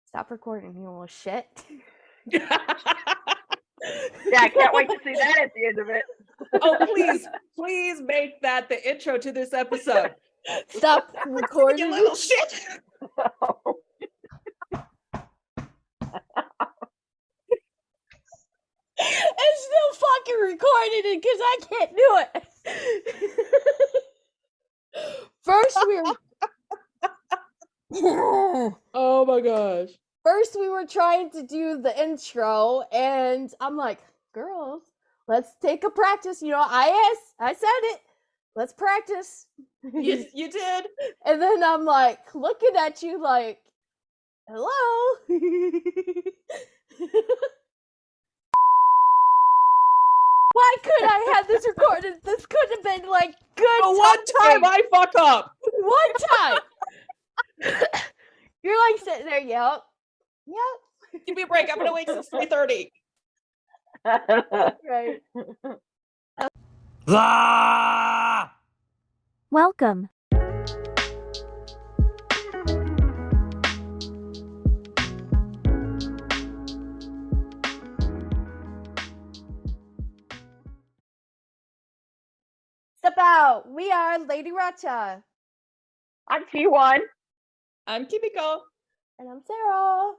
Stop recording, you little shit. Yeah, I can't wait to see that at the end of it. Oh, please make that the intro to this episode. Stop recording, you little shit. It's still fucking recording it because I can't do it. First we were Oh my gosh. First we were trying to do the intro and I'm like, girls, let's take a practice. You know, I said it. Let's practice. You did. And then I'm like looking at you like, hello. Why could I have this recorded? This could have been like good. One time I fuck up. One time. You're like sitting there, yep. Give me a break. I'm gonna wait since 3:30. Right. Welcome. Step out. We are LadyRACHA. I'm T1. I'm Kimiko. And I'm Sarah.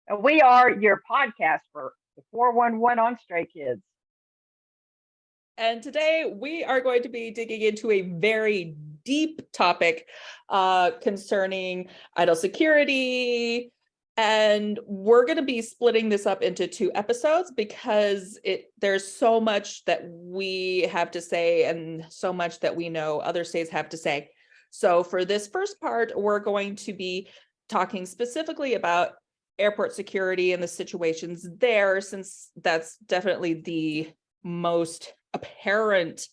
And we are your podcast for the 411 on Stray Kids. And today we are going to be digging into a very deep topic concerning idle security. And we're going to be splitting this up into 2 episodes because there's so much that we have to say and so much that we know other states have to say. So for this first part, we're going to be talking specifically about airport security and the situations there, since that's definitely the most apparent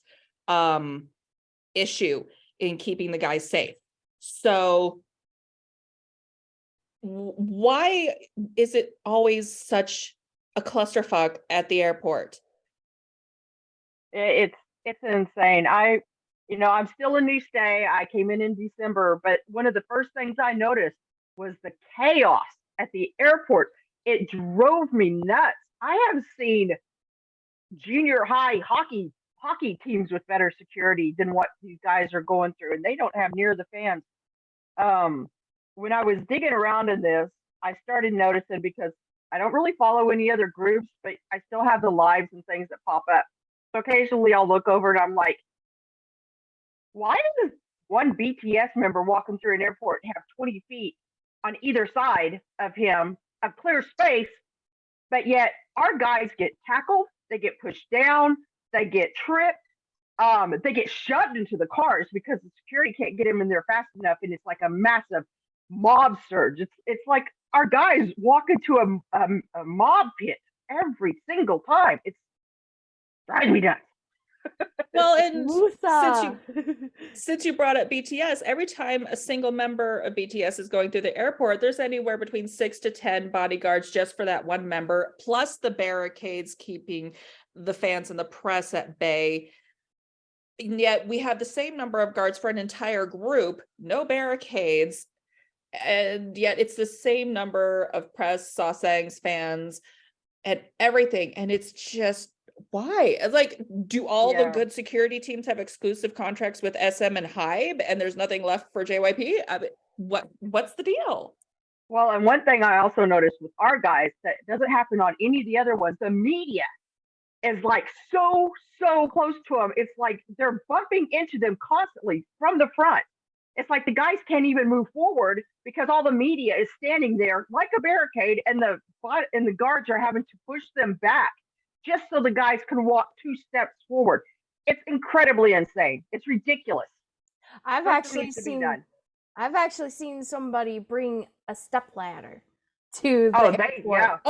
issue in keeping the guys safe. So why is it always such a clusterfuck at the airport? It's insane. I'm still a new stay. I came in December, but one of the first things I noticed was the chaos at the airport. It drove me nuts. I have seen junior high hockey teams with better security than what these guys are going through, and they don't have near the fans. When I was digging around in this, I started noticing, because I don't really follow any other groups, but I still have the lives and things that pop up. So occasionally I'll look over and I'm like, why does one BTS member walking through an airport have 20 feet on either side of him of clear space, but yet our guys get tackled, they get pushed down, they get tripped, they get shoved into the cars because the security can't get them in there fast enough, and it's like a massive mob surge. It's like our guys walk into a mob pit every single time. It's driving me nuts. Well, and since you brought up BTS, every time a single member of BTS is going through the airport, there's anywhere between 6 to 10 bodyguards just for that one member, plus the barricades keeping the fans and the press at bay. And yet we have the same number of guards for an entire group, no barricades, and yet it's the same number of press, Sasangs, fans, and everything. And it's just, why? Like, do all the good security teams have exclusive contracts with SM and Hybe, and there's nothing left for JYP? I mean, what's the deal? Well, and one thing I also noticed with our guys that doesn't happen on any of the other ones, the media is like so close to them. It's like they're bumping into them constantly from the front. It's like the guys can't even move forward because all the media is standing there like a barricade, and the guards are having to push them back just so the guys can walk 2 steps forward. It's incredibly insane. It's ridiculous. I've actually seen somebody bring a step ladder to the airport.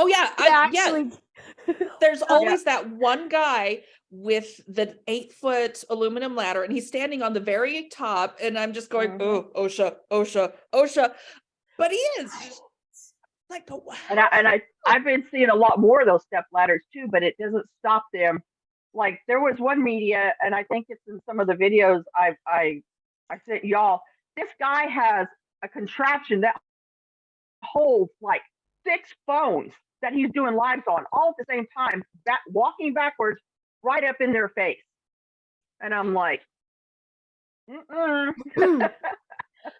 There's always that one guy with the 8-foot aluminum ladder, and he's standing on the very top, and I'm just going, oh, OSHA. But he is like, I've been seeing a lot more of those step ladders too, but it doesn't stop them. Like, there was one media, and I think it's in some of the videos I sent y'all. This guy has a contraption that holds like 6 phones that he's doing lives on all at the same time, walking backwards right up in their face. And I'm like,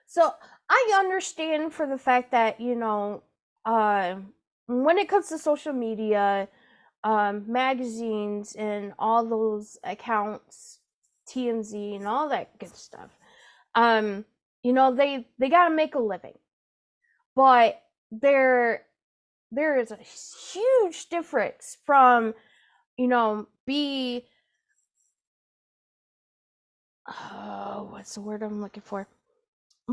So I understand for the fact that, when it comes to social media, magazines and all those accounts, TMZ and all that good stuff, they got to make a living. But there is a huge difference from, what's the word I'm looking for?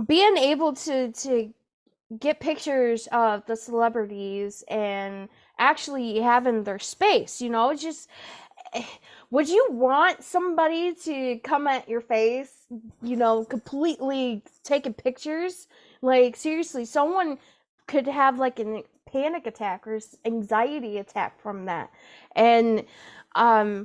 Being able to get pictures of the celebrities and actually having their space, it's just, would you want somebody to come at your face, completely taking pictures? Like, seriously, someone could have like a panic attack or anxiety attack from that. And I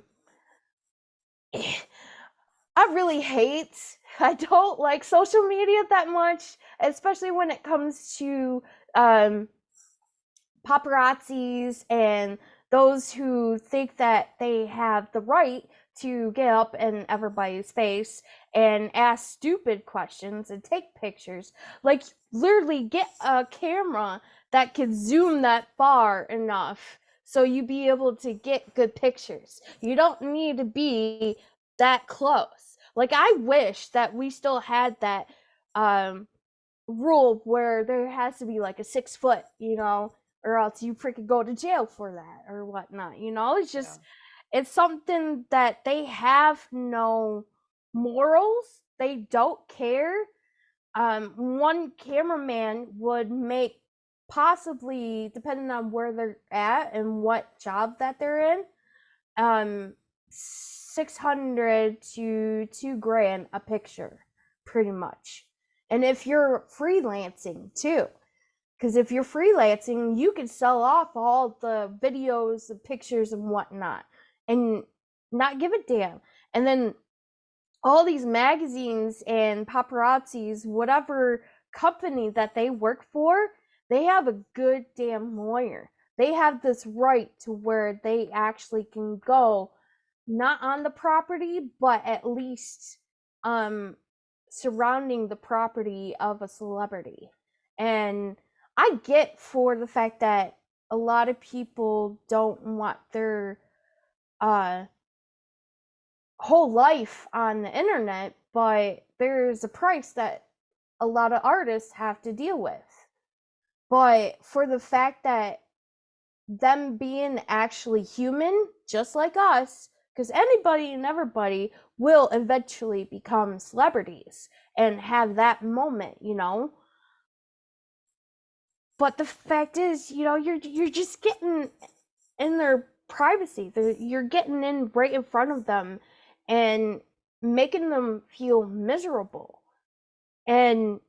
don't like social media that much, especially when it comes to paparazzis and those who think that they have the right to get up in everybody's face and ask stupid questions and take pictures. Like, literally get a camera that can zoom that far enough so you be able to get good pictures. You don't need to be that close. Like, I wish that we still had that rule where there has to be like a 6 foot, or else you freaking go to jail for that or whatnot. It's just, it's something that they have no morals. They don't care. One cameraman would make, possibly, depending on where they're at and what job that they're in, 600 to $2,000 a picture, pretty much. And if you're freelancing too, because if you're freelancing, you can sell off all the videos, the pictures, and whatnot, and not give a damn. And then all these magazines and paparazzis, whatever company that they work for, they have a good damn lawyer. They have this right to where they actually can go, not on the property, but at least surrounding the property of a celebrity. And I get for the fact that a lot of people don't want their whole life on the internet, but there's a price that a lot of artists have to deal with. But for the fact that them being actually human, just like us, because anybody and everybody will eventually become celebrities and have that moment, But the fact is, you're just getting in their privacy. You're getting in right in front of them and making them feel miserable. And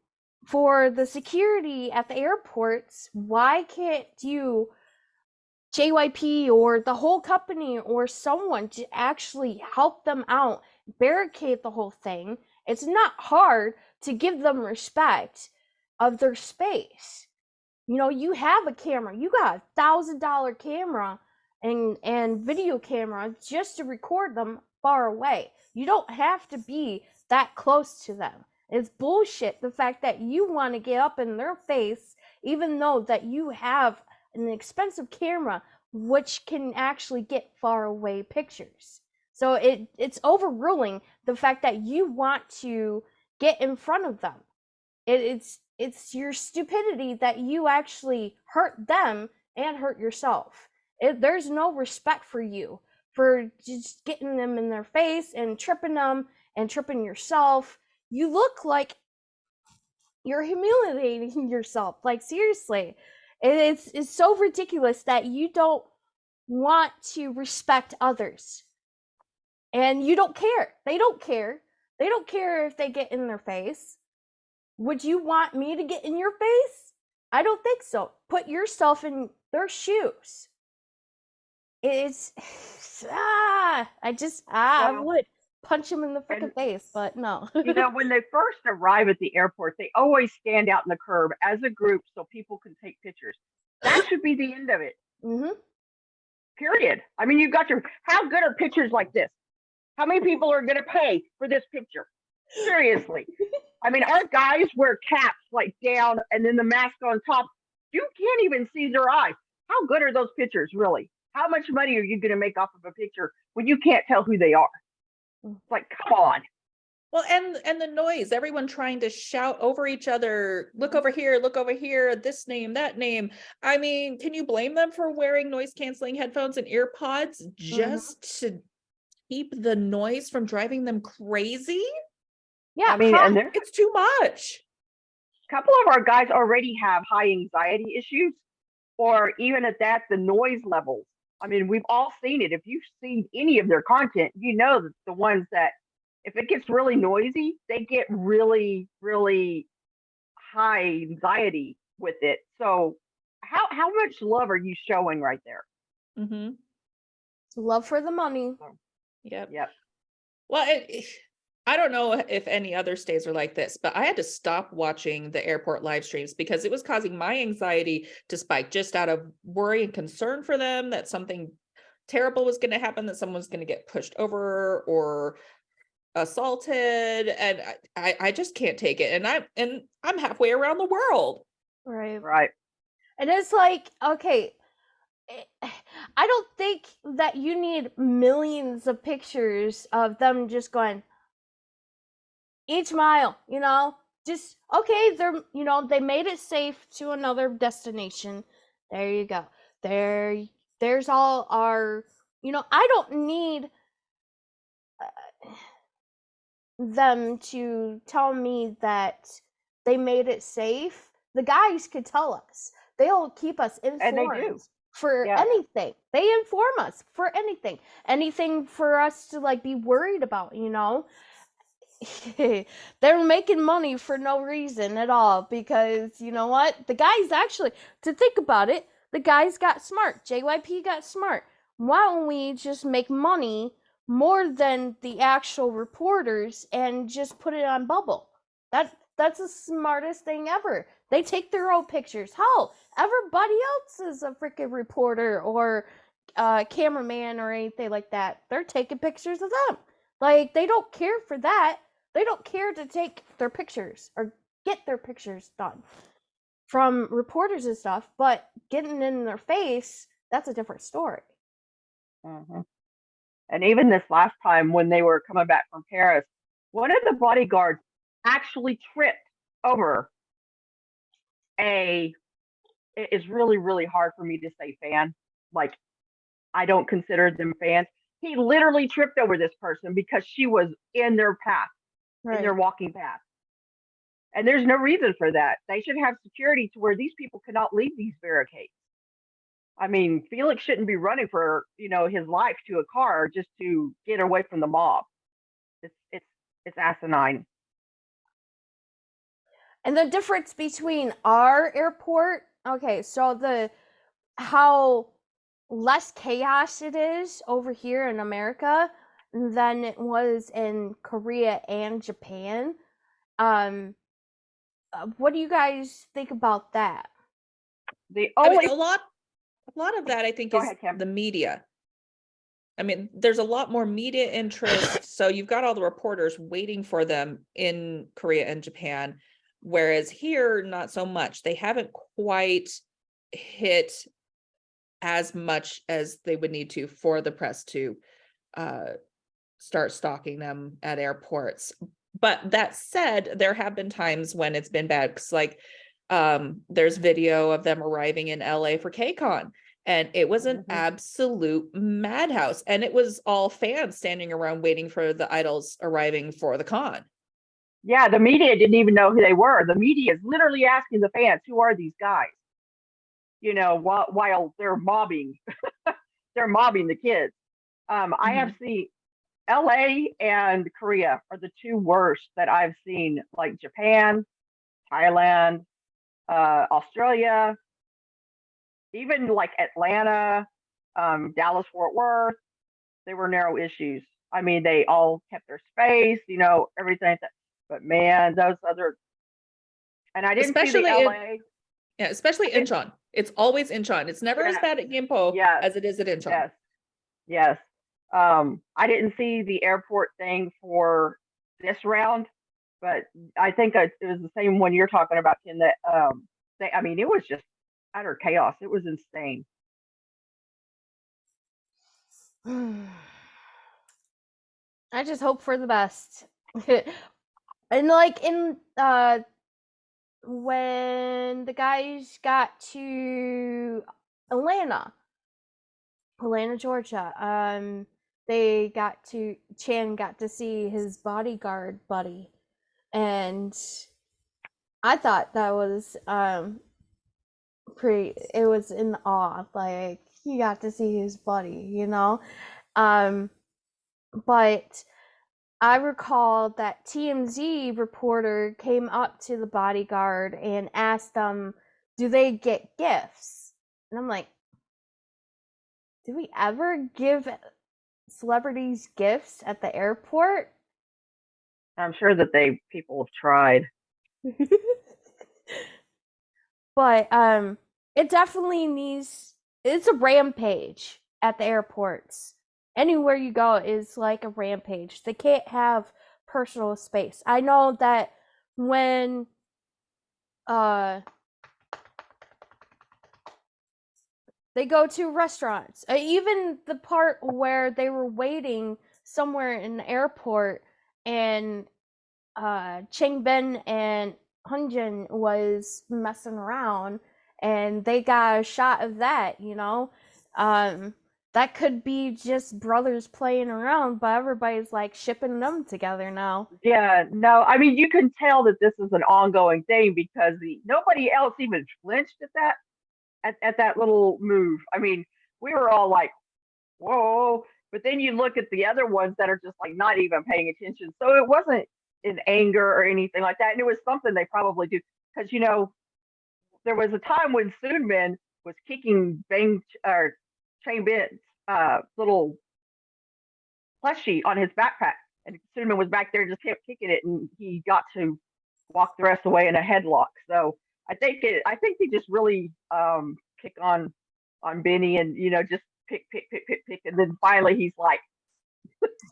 for the security at the airports, why can't you, JYP or the whole company or someone, to actually help them out, barricade the whole thing? It's not hard to give them respect of their space. You have a camera, you got $1,000 camera and video camera just to record them far away. You don't have to be that close to them. It's bullshit the fact that you want to get up in their face, even though that you have an expensive camera which can actually get far away pictures. So it's overruling the fact that you want to get in front of them. It's your stupidity that you actually hurt them and hurt yourself. There's no respect for you for just getting them in their face and tripping them and tripping yourself. You look like you're humiliating yourself. Like, seriously, it's so ridiculous that you don't want to respect others, and you don't care. They don't care. They don't care if they get in their face. Would you want me to get in your face? I don't think so. Put yourself in their shoes. I would. punch him in the freaking face, but no. You know, when they first arrive at the airport, they always stand out in the curb as a group so people can take pictures. That should be the end of it. Period. I mean, you've got how good are pictures like this? How many people are going to pay for this picture? Seriously. I mean, our guys wear caps like down and then the mask on top. You can't even see their eyes. How good are those pictures, really? How much money are you going to make off of a picture when you can't tell who they are? It's like, come on. Well, and the noise, everyone trying to shout over each other, look over here, this name, that name. I mean, can you blame them for wearing noise canceling headphones and ear pods just to keep the noise from driving them crazy? Yeah, I mean, it's too much. A couple of our guys already have high anxiety issues, or even at that, the noise levels. I mean, we've all seen it. If you've seen any of their content, you know that the ones that, if it gets really noisy, they get really, really high anxiety with it. So how much love are you showing right there? Love for the money. Yep. Yep. Well, I don't know if any other states are like this, but I had to stop watching the airport live streams because it was causing my anxiety to spike just out of worry and concern for them that something terrible was going to happen, that someone's going to get pushed over or assaulted, and I just can't take it. And I'm halfway around the world. Right. And it's like, okay, I don't think that you need millions of pictures of them just going each mile, you know, just okay, they're, you know, they made it safe to another destination. There you go. There's all our, you know, I don't need them to tell me that they made it safe. The guys could tell us. They'll keep us informed. And they do. For anything. They inform us for anything. Anything for us to like be worried about, you know. They're making money for no reason at all, because you know what? The guys actually, to think about it, the guys got smart. JYP got smart. Why don't we just make money more than the actual reporters and just put it on Bubble? That's the smartest thing ever. They take their own pictures. Hell, everybody else is a freaking reporter or cameraman or anything like that. They're taking pictures of them. Like, they don't care for that. They don't care to take their pictures or get their pictures done from reporters and stuff, but getting in their face, that's a different story. And even this last time when they were coming back from Paris, one of the bodyguards actually tripped over it is really, really hard for me to say fan. Like, I don't consider them fans. He literally tripped over this person because she was in their path, in their walking path. And there's no reason for that. They should have security to where these people cannot leave these barricades. I mean, Felix shouldn't be running for, you know, his life to a car just to get away from the mob. It's asinine. And the difference between our airport, okay, so how less chaos it is over here in America than it was in Korea and Japan. What do you guys think about that? I mean, a lot of that, I think, is the media. I mean, there's a lot more media interest. So you've got all the reporters waiting for them in Korea and Japan, whereas here, not so much. They haven't quite hit as much as they would need to for the press to start stalking them at airports. But that said, there have been times when it's been bad, because like there's video of them arriving in LA for KCON, and it was an absolute madhouse, and it was all fans standing around waiting for the idols arriving for the con. Yeah, the media didn't even know who they were. The media is literally asking the fans, who are these guys? You know, while they're mobbing, they're mobbing the kids. I have seen LA and Korea are the two worst that I've seen, like Japan, Thailand, Australia, even like Atlanta, Dallas, Fort Worth. They were narrow issues. I mean, they all kept their space, you know, everything. But man, those other, and I didn't see the LA. Yeah, especially Incheon. It's always Incheon. It's never as bad at Gimpo as it is at Incheon. Yes, yes. I didn't see the airport thing for this round, but I think it was the same one you're talking about, Ken. That I mean, it was just utter chaos. It was insane. I just hope for the best. And like in when the guys got to Atlanta, Georgia, Chan got to see his bodyguard buddy, and I thought that was it was in awe, like he got to see his buddy, you know. But I recall that TMZ reporter came up to the bodyguard and asked them, do they get gifts? And I'm like, do we ever give celebrities gifts at the airport? I'm sure that people have tried. But it definitely needs, it's a rampage at the airports. Anywhere you go is like a rampage. They can't have personal space. I know that when they go to restaurants, even the part where they were waiting somewhere in the airport and Changbin and Hunjin was messing around and they got a shot of that, you know. That could be just brothers playing around, but everybody's like shipping them together now. Yeah, no, I mean, you can tell that this is an ongoing thing because nobody else even flinched at that little move. I mean, we were all like, whoa, but then you look at the other ones that are just like not even paying attention. So it wasn't in anger or anything like that. And it was something they probably do because, you know, there was a time when Soonmin was kicking Changbin's little plushie on his backpack, and Soonmin was back there and just kept kicking it, and he got to walk the rest of the way in a headlock. So I think they just really pick on Benny, and you know, just pick, and then finally he's like,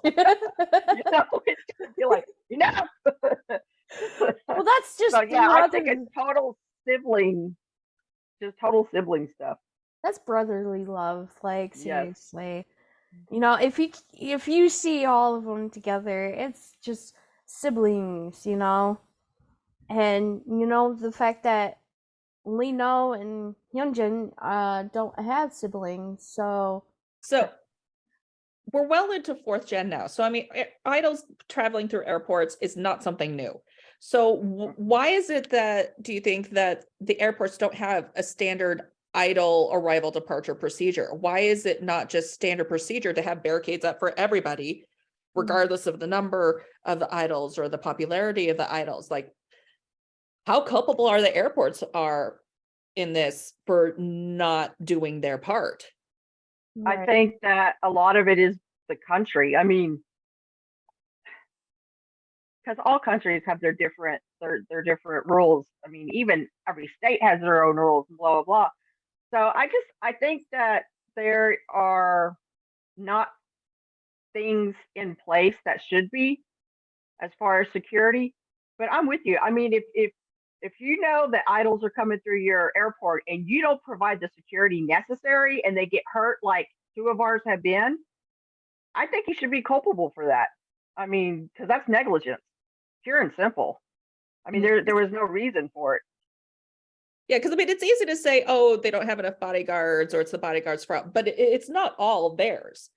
you know, it's gonna be like, enough. Well, that's just so, yeah. I think it's total sibling stuff. That's brotherly love, like seriously. Yes. You know, if you see all of them together, it's just siblings, you know. And you know the fact that Lino and Hyunjin don't have siblings, so we're well into 4th gen now. So I mean, idols traveling through airports is not something new. So why is it that, do you think that the airports don't have a standard idol arrival departure procedure? Why is it not just standard procedure to have barricades up for everybody, regardless of the number of the idols or the popularity of the idols? Like, how culpable are the airports are in this for not doing their part? Right. I think that a lot of it is the country. I mean, because all countries have their different rules. I mean, even every state has their own rules and blah blah blah. So I think that there are not things in place that should be as far as security. But I'm with you. I mean, if you know that idols are coming through your airport and you don't provide the security necessary and they get hurt like 2 of ours have been, I think you should be culpable for that. I mean, because that's negligence, pure and simple. I mean, there was no reason for it. Yeah, because I mean, it's easy to say, oh, they don't have enough bodyguards or it's the bodyguards' fault, but it's not all theirs.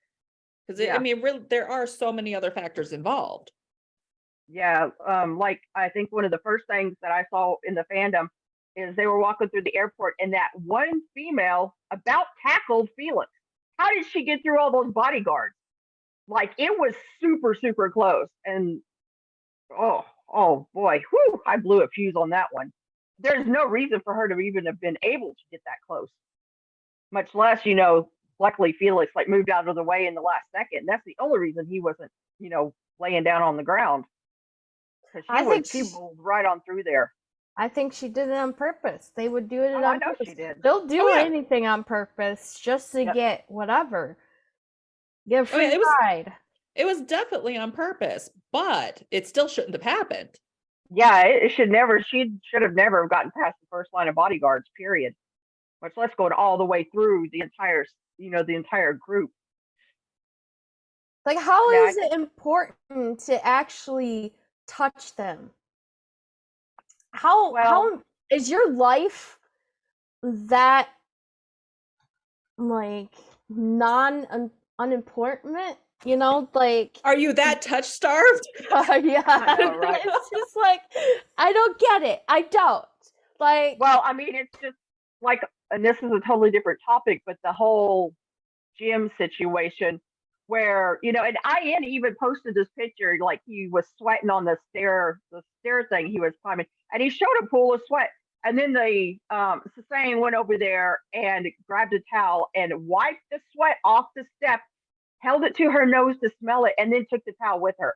Because I mean, really, there are so many other factors involved. Yeah, like I think one of the first things that I saw in the fandom is they were walking through the airport and that one female about tackled Felix. How did she get through all those bodyguards? Like, it was super, super close. And oh boy, whew, I blew a fuse on that one. There's no reason for her to even have been able to get that close, much less, you know, luckily Felix like moved out of the way in the last second. That's the only reason he wasn't, laying down on the ground. Because she moved right on through there. I think she did it on purpose. They would do it on I know purpose. she did. They'll do anything on purpose just to get whatever. Get a free ride. It was definitely on purpose, but it still shouldn't have happened. Yeah, it should never. She should have never gotten past the first line of bodyguards. Period. Much less going all the way through the entire group. Like, how is it important to actually touch them? How is your life that like unimportant? Like, are you that touch starved? Yeah, I know, right? It's just like, I don't get it. I don't like. Well, I mean, it's just like, and this is a totally different topic, but the whole gym situation where, and Ian even posted this picture, like he was sweating on the stair thing he was climbing, and he showed a pool of sweat. And then the Susain went over there and grabbed a towel and wiped the sweat off the step, held it to her nose to smell it, and then took the towel with her.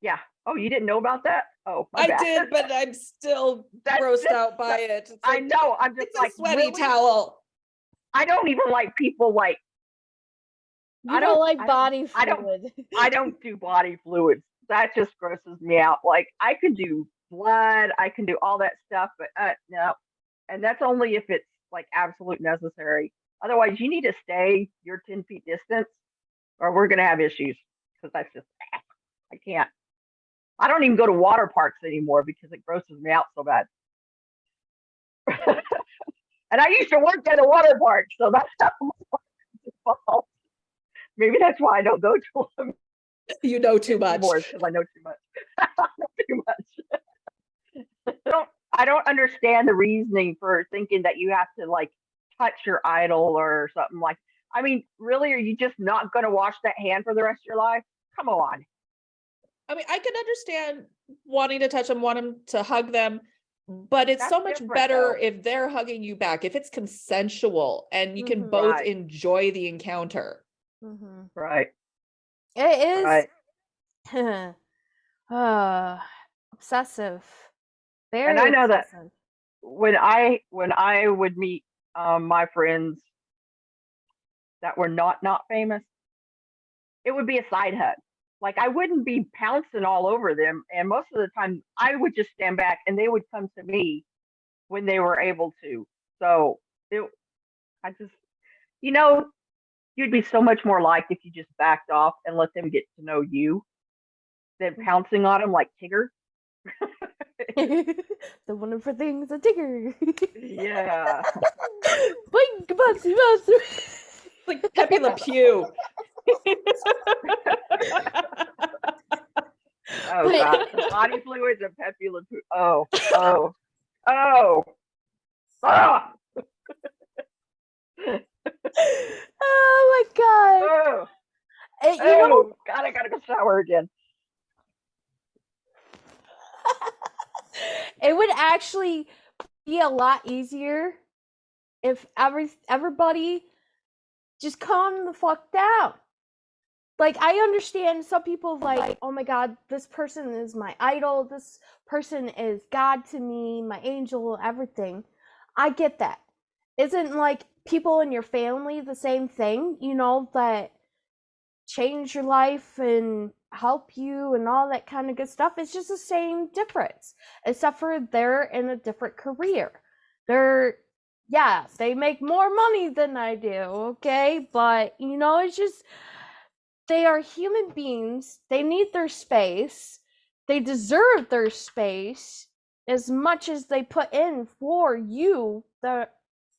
Yeah. Oh, you didn't know about that? Oh, my bad. I did, but I'm still grossed out by it. Like, I know. I'm just like, a sweaty towel. I don't even like people like. I don't like body fluid. I don't do body fluids. That just grosses me out. Like, I can do blood, I can do all that stuff, but no. And that's only if it's like absolute necessary. Otherwise, you need to stay your 10 feet distance, or we're gonna have issues. Because that's just, I can't. I don't even go to water parks anymore because it grosses me out so bad. And I used to work at a water park, so that's not my fault. Maybe that's why I don't go to them. You know too much. Because I know too much. I know too much. I don't understand the reasoning for thinking that you have to like touch your idol or something like. I mean, really, are you just not going to wash that hand for the rest of your life? Come on. I mean, I can understand wanting to touch them, wanting to hug them, but it's so much better if they're hugging you back, if it's consensual and you can both enjoy the encounter. Right. It is obsessive. Very and I know obsessive. that when I would meet my friends that were not famous, it would be a side hug. Like, I wouldn't be pouncing all over them, and most of the time I would just stand back and they would come to me when they were able to. So I just, you'd be so much more liked if you just backed off and let them get to know you than pouncing on them like Tigger. The wonderful things of Tigger. Yeah. Blink, bouncy, like Pepe Le Pew. Oh God, body fluids and Pepe Le Pew. Oh. Oh my God. God, I gotta go shower again. It would actually be a lot easier if everybody just calm the fuck down. Like, I understand some people like, oh my God, this person is my idol. This person is God to me, my angel, everything. I get that. Isn't like people in your family the same thing, that change your life and help you and all that kind of good stuff? It's just the same difference, except for they're in a different career. They make more money than I do, okay? But, it's just, they are human beings. They need their space. They deserve their space as much as they put in for you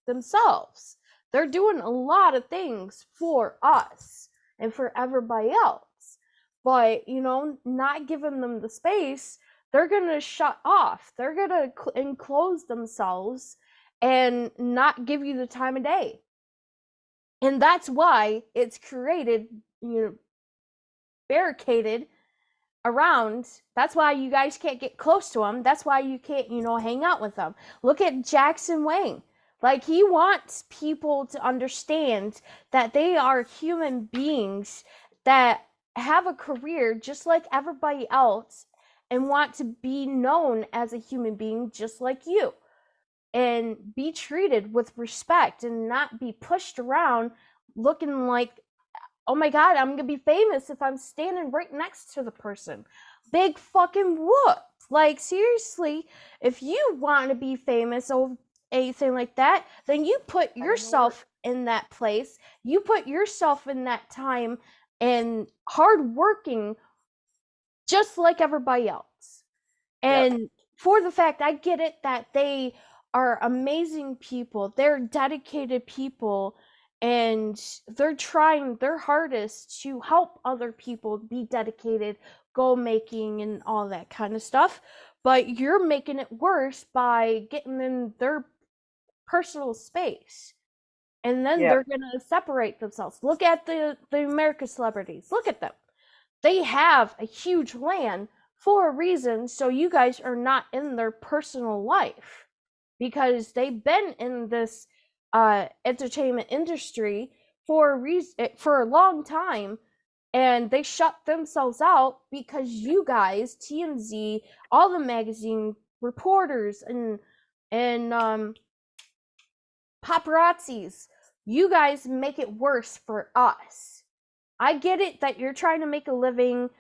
themselves. They're doing a lot of things for us and for everybody else. But, not giving them the space, they're going to shut off. They're going to enclose themselves and not give you the time of day. And that's why it's created, barricaded around. That's why you guys can't get close to them. That's why you can't, hang out with them. Look at Jackson Wang. Like, he wants people to understand that they are human beings that have a career just like everybody else and want to be known as a human being just like you and be treated with respect and not be pushed around looking like, oh my god, I'm gonna be famous if I'm standing right next to the person. Big fucking whoop. Like, seriously, if you want to be famous or anything like that, then you put yourself in that place. You put yourself in that time and hard working just like everybody else. And for the fact, I get it that they are amazing people, they're dedicated people, and they're trying their hardest to help other people be dedicated, goal making, and all that kind of stuff. But you're making it worse by getting in their personal space. And then they're going to separate themselves. Look at the American celebrities. Look at them. They have a huge land for a reason, so you guys are not in their personal life, because they've been in this entertainment industry for a reason, for a long time, and they shut themselves out because you guys, TMZ, all the magazine reporters and paparazzis, you guys make it worse for us. I get it that you're trying to make a living,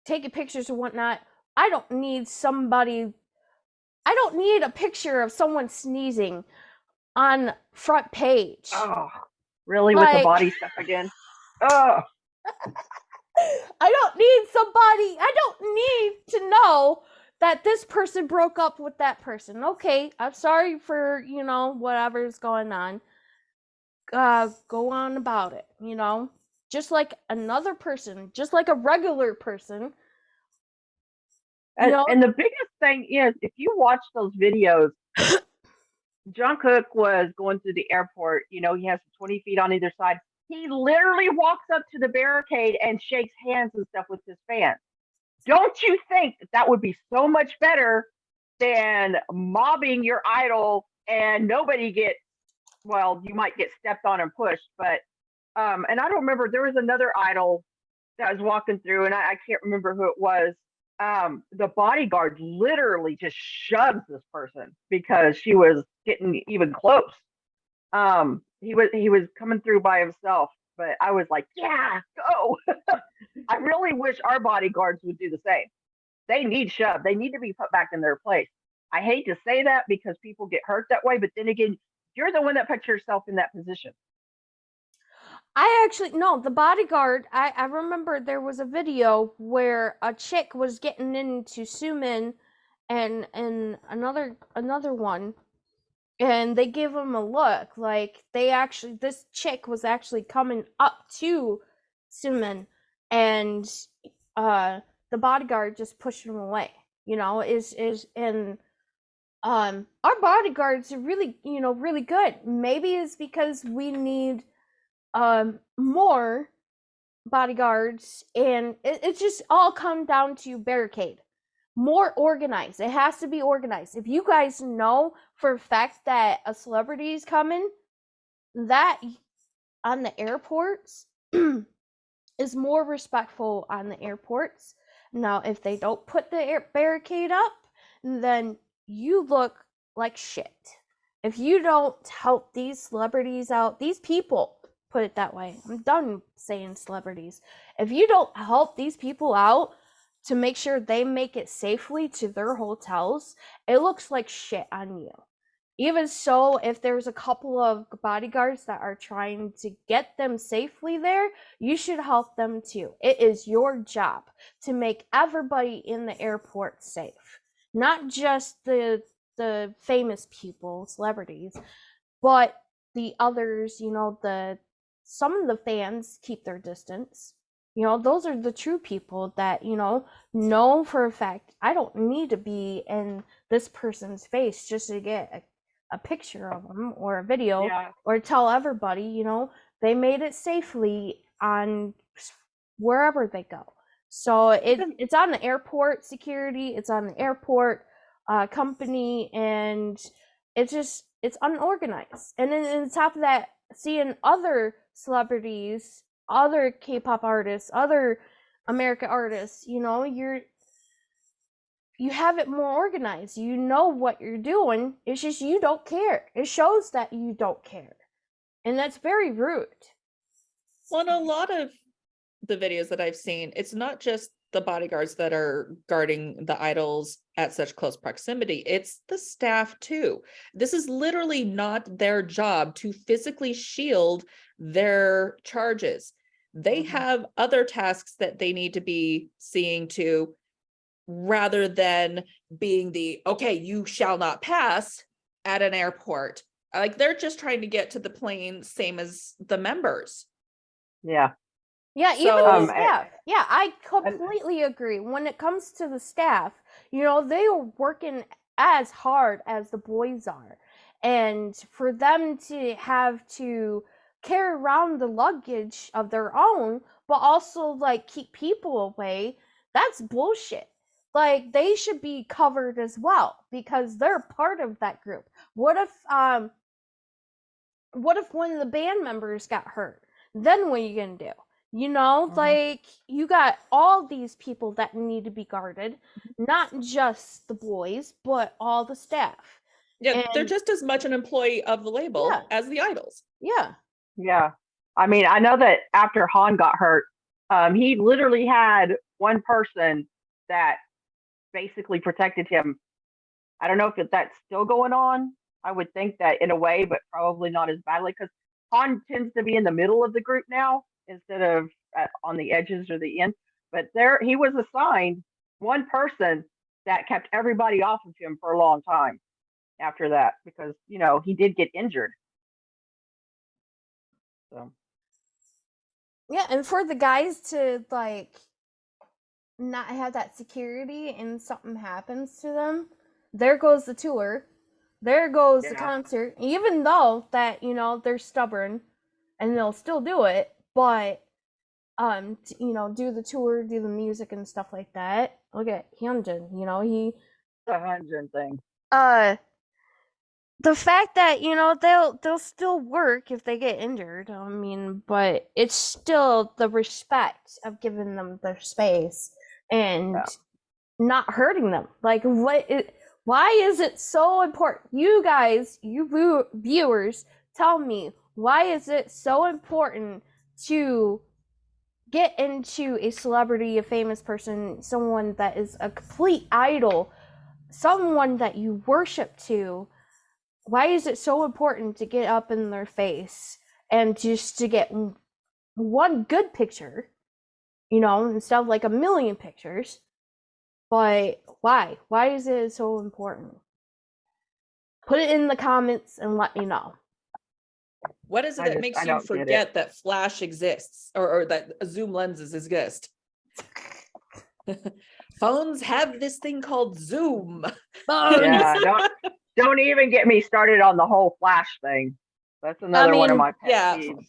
taking pictures and whatnot. I don't need a picture of someone sneezing on front page. Oh, really? With the body stuff again? Oh. I don't need to know that this person broke up with that person. Okay, I'm sorry for, whatever's going on. Go on about it, just like another person, just like a regular person. And the biggest thing is, if you watch those videos, John Cook was going through the airport. He has 20 feet on either side. He literally walks up to the barricade and shakes hands and stuff with his fans. Don't you think that would be so much better than mobbing your idol and nobody gets, well, you might get stepped on and pushed, but and I don't remember, there was another idol that was walking through, and I can't remember who it was. The bodyguard literally just shoves this person because she was getting even close. He was coming through by himself, but I was like, yeah, go. I really wish our bodyguards would do the same. They need shoved. They need to be put back in their place. I hate to say that because people get hurt that way, but then again, you're the one that puts yourself in that position. The bodyguard, I remember there was a video where a chick was getting into Suman and another one, and they give him a look, like this chick was actually coming up to Suman, and the bodyguard just pushed him away. Our bodyguards are really, really good. Maybe it's because we need more bodyguards, and it just all come down to barricade. More organized. It has to be organized. If you guys know for a fact that a celebrity is coming, that on the airports is more respectful on the airports. Now, if they don't put the barricade up, then you look like shit. If you don't help these celebrities out, these people, put it that way. I'm done saying celebrities. If you don't help these people out to make sure they make it safely to their hotels, it looks like shit on you. Even so, if there's a couple of bodyguards that are trying to get them safely there, you should help them too. It is your job to make everybody in the airport safe. Not just the famous people, celebrities, but the others, some of the fans keep their distance. Those are the true people that, know for a fact, I don't need to be in this person's face just to get a picture of them or a video, or tell everybody, they made it safely on wherever they go. So it's on the airport security, it's on the airport company, and it's just, it's unorganized. And then on top of that, seeing other celebrities, other K-pop artists, other American artists, you know, you have it more organized. You know what you're doing. It's just you don't care. It shows that you don't care. And that's very rude. Well, in a lot of the videos that I've seen, it's not just the bodyguards that are guarding the idols at such close proximity. It's the staff too. This is literally not their job to physically shield their charges. They have other tasks that they need to be seeing to, rather than being the, okay, you shall not pass at an airport. Like, they're just trying to get to the plane, same as the members. Yeah. Yeah, even the staff. Yeah, I completely agree. When it comes to the staff, you know, they are working as hard as the boys are. And for them to have to carry around the luggage of their own, but also, like, keep people away, that's bullshit. Like, they should be covered as well, because they're part of that group. What if one of the band members got hurt? Then what are you gonna do? You know, like, you got all these people that need to be guarded, not just the boys, but all the staff. Yeah, they're just as much an employee of the label as the idols. Yeah. Yeah. I mean, I know that after Han got hurt, he literally had one person that basically protected him. I don't know if that's still going on. I would think that in a way, but probably not as badly, because Han tends to be in the middle of the group now instead of on the edges or the end. But there, he was assigned one person that kept everybody off of him for a long time after that, because, you know, he did get injured. So. Yeah, and for the guys to, like, not have that security and something happens to them, there goes the tour. There goes the concert. Even though that, you know, they're stubborn and they'll still do it, but you know, do the tour, do the music and stuff like that. Look at Hyunjin, you know, the Hyunjin thing. The fact that, you know, they'll still work if they get injured. I mean, but it's still the respect of giving them their space and not hurting them. Like, why is it so important? You guys, you viewers, tell me, why is it so important to get into a celebrity, a famous person, someone that is a complete idol, someone that you worship to? Why is it so important to get up in their face and just to get one good picture, you know, instead of like a million pictures? But why? Why is it so important? Put it in the comments and let me know. What is it that makes you forget that flash exists, or that zoom lenses exist? Phones have this thing called zoom. Yeah, don't even get me started on the whole flash thing. That's another one of my pet peeves.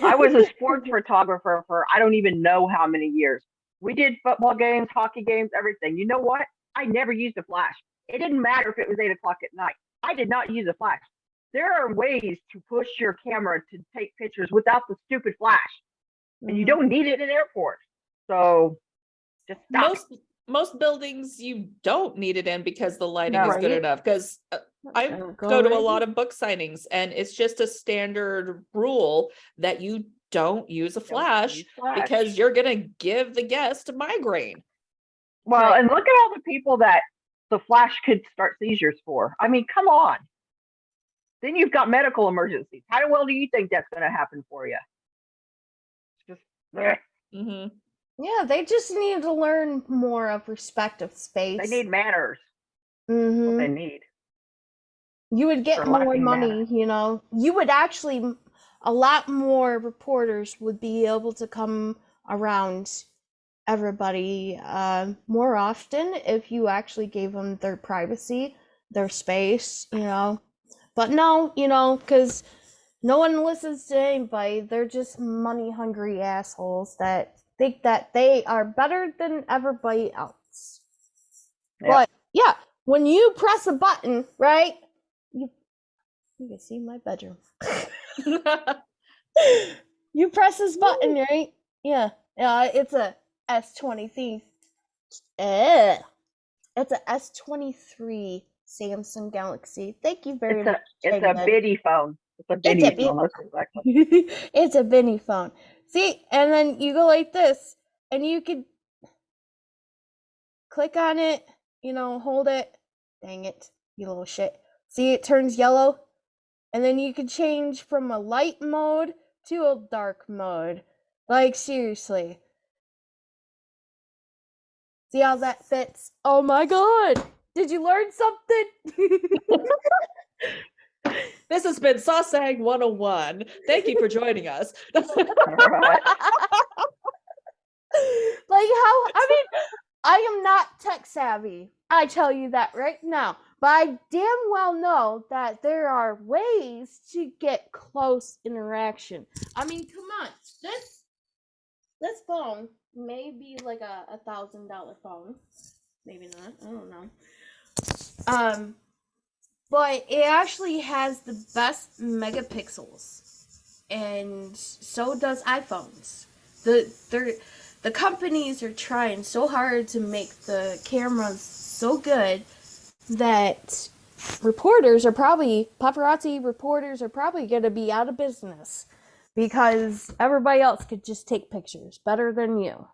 I was a sports photographer for I don't even know how many years. We did football games, hockey games, everything. You know what? I never used a flash. It didn't matter if it was 8 o'clock at night. I did not use a flash. There are ways to push your camera to take pictures without the stupid flash. And you don't need it in airports. So just stop. Most buildings you don't need it in because the lighting is good enough. Because I go to a lot of book signings, and it's just a standard rule that you don't use a flash because you're gonna give the guest a migraine. Well, and look at all the people that the flash could start seizures for. I mean, come on. Then you've got medical emergencies. How well do you think that's going to happen for you? Just yeah, they just need to learn more of respect of space. They need manners. What they need. You would get more money, you know. You would actually, a lot more reporters would be able to come around everybody more often if you actually gave them their privacy, their space, you know. But no, you know, because no one listens to anybody. They're just money-hungry assholes that think that they are better than everybody else. But yeah, when you press a button, right? You can see my bedroom. You press this button, right? Yeah. It's a S23. It's a S23 Samsung Galaxy. Thank you very much. It's a bitty phone. It's a bitty phone. It's a bitty phone. See, and then you go like this, and you could click on it, hold it. Dang it, you little shit. See, it turns yellow, and then you can change from a light mode to a dark mode. Like, seriously. See how that fits? Oh my god! Did you learn something? This has been Sasang 101. Thank you for joining us. I am not tech savvy. I tell you that right now. But I damn well know that there are ways to get close interaction. I mean, come on. This phone may be like a $1,000 phone. Maybe not. I don't know. But it actually has the best megapixels. And so does iPhones. The companies are trying so hard to make the cameras so good that paparazzi reporters are probably going to be out of business because everybody else could just take pictures better than you.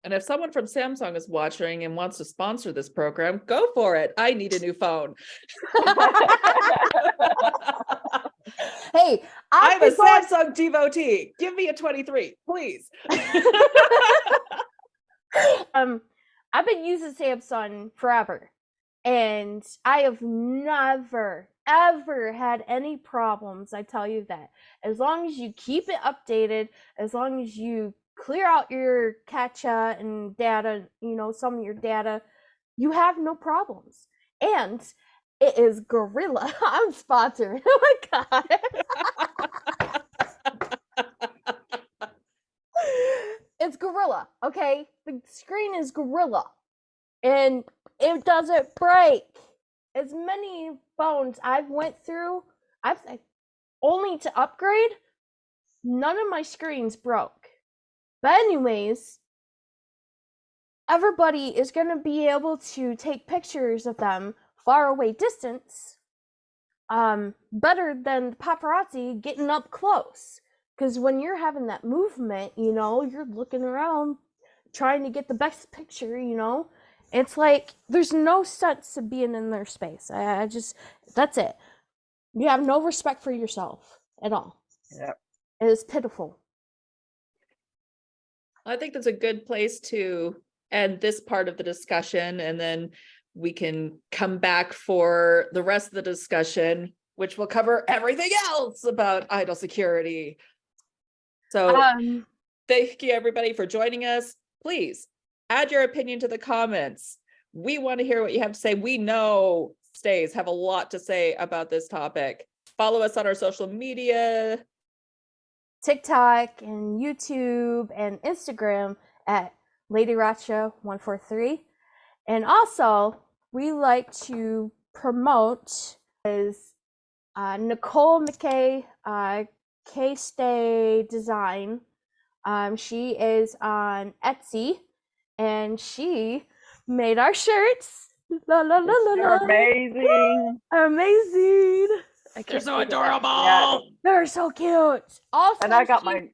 And if someone from Samsung is watching and wants to sponsor this program, go for it. I need a new phone. Hey, I'm a Samsung devotee. Give me a 23, please. I've been using Samsung forever, and I have never, ever had any problems. I tell you that. As long as you keep it updated, as long as you clear out your cache and data, some of your data, you have no problems. And it is Gorilla. I'm sponsored. Oh my god. It's Gorilla, okay? The screen is Gorilla. And it doesn't break. As many phones I've went through, only to upgrade, none of my screens broke. But anyways, everybody is going to be able to take pictures of them far away distance, better than paparazzi getting up close. Because when you're having that movement, you're looking around trying to get the best picture, It's like there's no sense of being in their space. That's it. You have no respect for yourself at all. Yep. It is pitiful. I think that's a good place to end this part of the discussion, and then we can come back for the rest of the discussion, which will cover everything else about idle security. So thank you everybody for joining us. Please add your opinion to the comments. We want to hear what you have to say. We know stays have a lot to say about this topic. Follow us on our social media. TikTok and YouTube and Instagram at LadyRACHA 143. And also, we like to promote is Nicole McKay, K-Stay Design. She is on Etsy, and she made our shirts. La la la la la. Amazing. Amazing. They're so adorable. Yeah. They're so cute. Also, and I got my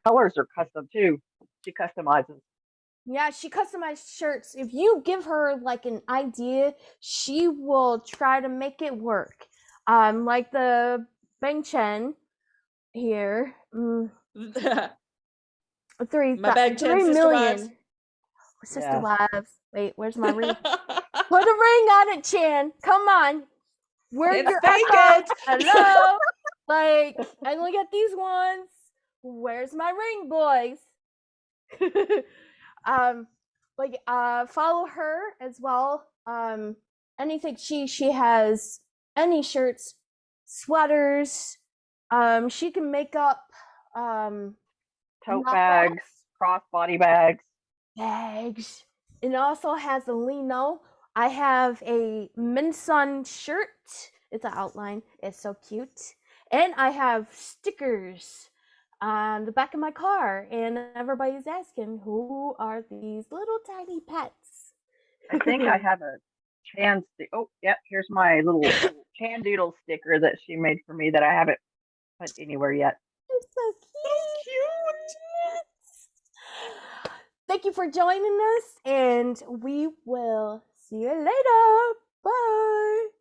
colors are custom too. She customizes. Yeah, she customized shirts. If you give her like an idea, she will try to make it work. Like the Beng Chen here. 3 million. Sister Wives. Wait, where's my ring? Put a ring on it, Chan. Come on. Where's your it? Hello? Like, and look at these ones. Where's my ring, boys? Follow her as well. Anything she has any shirts, sweaters. She can make up tote bags, crossbody bags. It also has a lino. I have a Minsun shirt. It's an outline. It's so cute. And I have stickers on the back of my car. And everybody's asking, who are these little tiny pets? I think I have a Chan. Oh, yep. Here's my little Chan Doodle sticker that she made for me that I haven't put anywhere yet. It's so cute. Thank you for joining us, and we will see you later. Bye.